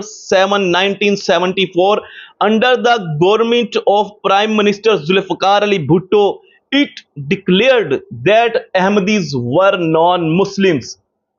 7, 1974 under the government of Prime Minister Zulfikar Ali Bhutto. It declared that Ahmadis were non-Muslims.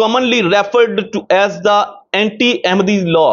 commonly referred to as the anti-Ahmadi law.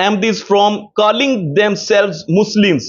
Ahmadis from calling themselves Muslims,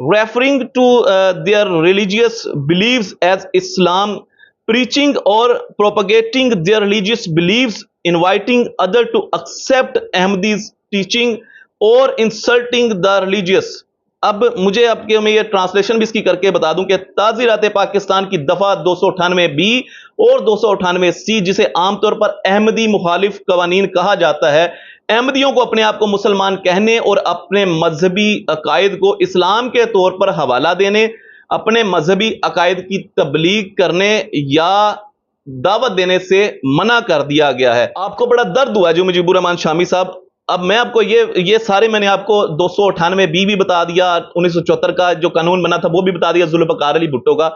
referring to their religious beliefs as Islam, preaching or propagating their religious beliefs, inviting others to accept Ahmadi's teaching or insulting the religious. اب مجھے میں یہ translation بھی اس کی کر کے بتا دوں کہ تعزیرات پاکستان کی دفعہ 298 بی اور 298 سی، جسے عام طور پر احمدی مخالف قوانین کہا جاتا ہے، احمدیوں کو اپنے آپ کو مسلمان کہنے اور اپنے مذہبی عقائد کو اسلام کے طور پر حوالہ دینے، اپنے مذہبی عقائد کی تبلیغ کرنے یا دعوت دینے سے منع کر دیا گیا ہے۔ آپ کو بڑا درد ہوا ہے جو مجیب الرحمان شامی صاحب، اب میں آپ کو یہ سارے میں نے آپ کو 298 بی بھی بتا دیا، 1974 کا جو قانون بنا تھا وہ بھی بتا دیا ذوالفقار علی بھٹو کا۔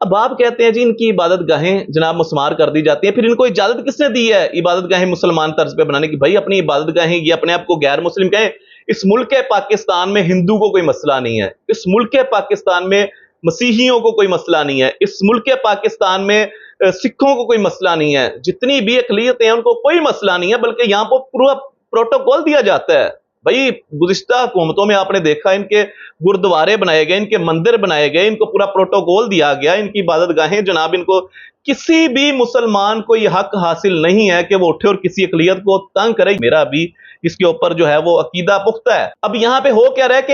اب آپ کہتے ہیں جی ان کی عبادت گاہیں جناب مسمار کر دی جاتی ہیں، پھر ان کو اجازت کس نے دی ہے عبادت گاہیں مسلمان طرز پہ بنانے کی؟ بھائی اپنی عبادت گاہیں یہ اپنے آپ کو غیر مسلم کہیں۔ اس ملک پاکستان میں ہندو کو کوئی مسئلہ نہیں ہے، اس ملک پاکستان میں مسیحیوں کو کوئی مسئلہ نہیں ہے، اس ملک پاکستان میں سکھوں کو کوئی مسئلہ نہیں ہے، جتنی بھی اقلیتیں ہیں ان کو کوئی مسئلہ نہیں ہے، بلکہ یہاں پر پورا پروٹوکول دیا جاتا ہے۔ بھائی گزشتہ حکومتوں میں آپ نے دیکھا ان کے گردوارے بنائے گئے، ان کے مندر بنائے گئے، ان کو پورا پروٹوکول دیا گیا، ان کی عبادت گاہیں جناب، ان کو کسی بھی مسلمان کو یہ حق حاصل نہیں ہے کہ وہ اٹھے اور کسی اقلیت کو تنگ کرے۔ میرا بھی اس کے اوپر جو ہے وہ عقیدہ پختہ ہے۔ اب یہاں پہ ہو کیا رہا ہے کہ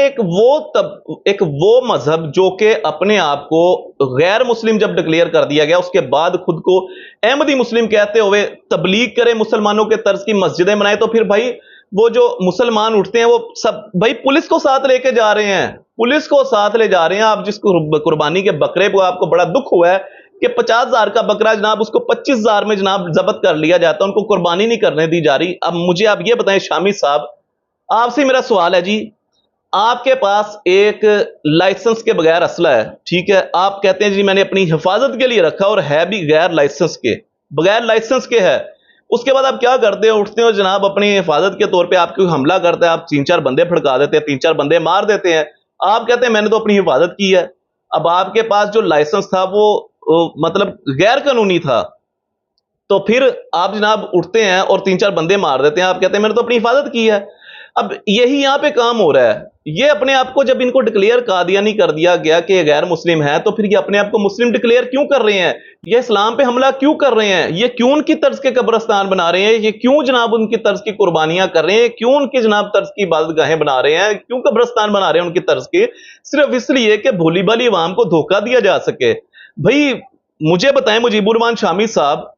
ایک وہ مذہب جو کہ اپنے آپ کو غیر مسلم جب ڈکلیئر کر دیا گیا، اس کے بعد خود کو احمدی مسلم کہتے ہوئے تبلیغ کرے، مسلمانوں کے طرز کی مسجدیں بنائے، تو پھر بھائی وہ جو مسلمان اٹھتے ہیں وہ سب بھائی پولیس کو ساتھ لے کے جا رہے ہیں، پولیس کو ساتھ لے جا رہے ہیں۔ آپ جس کو قربانی کے بکرے کو آپ کو بڑا دکھ ہوا ہے کہ 50,000 کا بکرا جناب اس کو 25,000 میں جناب ضبط کر لیا جاتا ہے، ان کو قربانی نہیں کرنے دی جا رہی۔ اب مجھے آپ یہ بتائیں شامی صاحب، آپ سے میرا سوال ہے جی، آپ کے پاس ایک لائسنس کے بغیر اسلحہ ہے، ٹھیک ہے، آپ کہتے ہیں جی میں نے اپنی حفاظت کے لیے رکھا اور ہے بھی غیر لائسنس کے ہے، اس کے بعد آپ کیا کرتے ہیں؟ اٹھتے ہو جناب اپنی حفاظت کے طور پہ آپ کو حملہ کرتے ہیں، آپ 3-4 بندے پھڑکا دیتے ہیں، 3-4 بندے مار دیتے ہیں، آپ کہتے ہیں میں نے تو اپنی حفاظت کی ہے۔ اب آپ کے پاس جو لائسنس تھا وہ مطلب غیر قانونی تھا، تو پھر آپ جناب اٹھتے ہیں اور 3-4 بندے مار دیتے ہیں، آپ کہتے ہیں میں نے تو اپنی حفاظت کی ہے۔ اب یہی یہاں پہ کام ہو رہا ہے، یہ اپنے آپ کو جب ان کو ڈکلیئر قادیانی کر دیا گیا کہ یہ غیر مسلم ہے، تو پھر یہ اپنے آپ کو مسلم ڈکلیئر کیوں کر رہے ہیں؟ یہ اسلام پہ حملہ کیوں کر رہے ہیں؟ یہ کیوں ان کی طرز کے قبرستان بنا رہے ہیں؟ یہ کیوں جناب ان کی طرز کی قربانیاں کر رہے ہیں؟ کیوں ان کی جناب طرز کی عبادت گاہیں بنا رہے ہیں؟ کیوں قبرستان بنا رہے ہیں ان کی طرز کے؟ صرف اس لیے کہ بھولی بھالی عوام کو دھوکہ دیا جا سکے۔ بھائی مجھے بتائیں مجیب الرحمان شامی صاحب،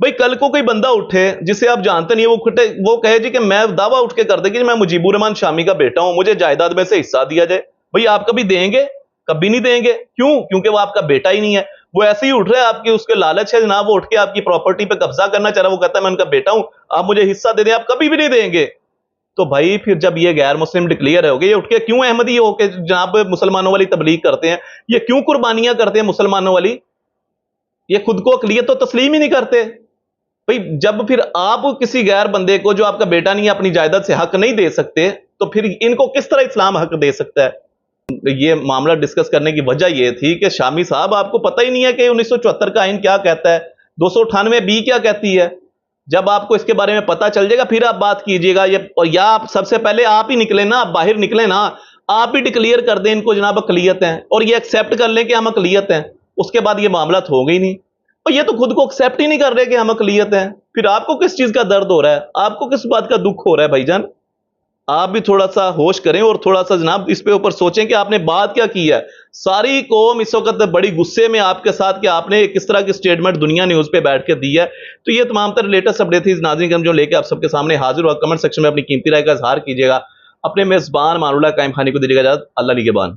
بھئی کل کو کوئی بندہ اٹھے جسے آپ جانتے نہیں، وہ کہے جی کہ میں دعویٰ اٹھ کے کر دے کہ میں مجیب الرحمان شامی کا بیٹا ہوں، مجھے جائیداد میں سے حصہ دیا جائے، بھئی آپ کبھی دیں گے؟ کبھی نہیں دیں گے۔ کیوں؟ کیونکہ وہ آپ کا بیٹا ہی نہیں ہے، وہ ایسے ہی اٹھ رہا ہے، آپ کی اس کے لالچ ہے جناب، وہ اٹھ کے آپ کی پراپرٹی پہ قبضہ کرنا چاہ رہا ہے، وہ کہتا ہے میں ان کا بیٹا ہوں، آپ مجھے حصہ دے دیں، آپ کبھی بھی نہیں دیں گے۔ تو بھائی پھر جب یہ غیر مسلم ڈکلیئر ہو گئے، یہ اٹھ کے کیوں احمدی ہو کے جناب مسلمانوں والی تبلیغ کرتے ہیں؟ یہ کیوں قربانیاں کرتے ہیں مسلمانوں والی؟ یہ خود کو اقلیت تو تسلیم ہی نہیں کرتے۔ بھئی جب پھر آپ کسی غیر بندے کو جو آپ کا بیٹا نہیں ہے اپنی جائیداد سے حق نہیں دے سکتے، تو پھر ان کو کس طرح اسلام حق دے سکتا ہے؟ یہ معاملہ ڈسکس کرنے کی وجہ یہ تھی کہ شامی صاحب آپ کو پتہ ہی نہیں ہے کہ 1974 کا آئین کیا کہتا ہے، 298 بی کیا کہتی ہے۔ جب آپ کو اس کے بارے میں پتہ چل جائے گا پھر آپ بات کیجئے گا، اور یا آپ سب سے پہلے آپ ہی نکلیں نا، آپ باہر نکلیں نا، آپ ہی ڈکلیئر کر دیں ان کو جناب اقلیت ہیں، اور یہ ایکسیپٹ کر لیں کہ ہم اقلیت ہیں، اس کے بعد یہ معاملات ہو گئی نہیں۔ اور یہ تو خود کو ایکسیپٹ ہی نہیں کر رہے کہ ہم اقلیت ہیں، پھر آپ کو کس چیز کا درد ہو رہا ہے؟ آپ کو کس بات کا دکھ ہو رہا ہے بھائی جان؟ آپ بھی تھوڑا سا ہوش کریں اور تھوڑا سا جناب اس پہ اوپر سوچیں کہ آپ نے بات کیا کی ہے۔ ساری قوم اس وقت بڑی غصے میں آپ کے ساتھ کہ آپ نے کس طرح کی سٹیٹمنٹ دنیا نیوز پہ بیٹھ کے دی ہے۔ تو یہ تمام تر لیٹسٹ اپڈیٹ تھی ناظرین کرام جو لے کے آپ سب کے سامنے حاضر ہوا۔ کمنٹ سیکشن میں اپنی قیمتی رائے کا اظہار کیجیے گا۔ اپنے میزبان مان اللہ قائم خانی کو دیجیے گا اجازت۔ اللہ نگہبان۔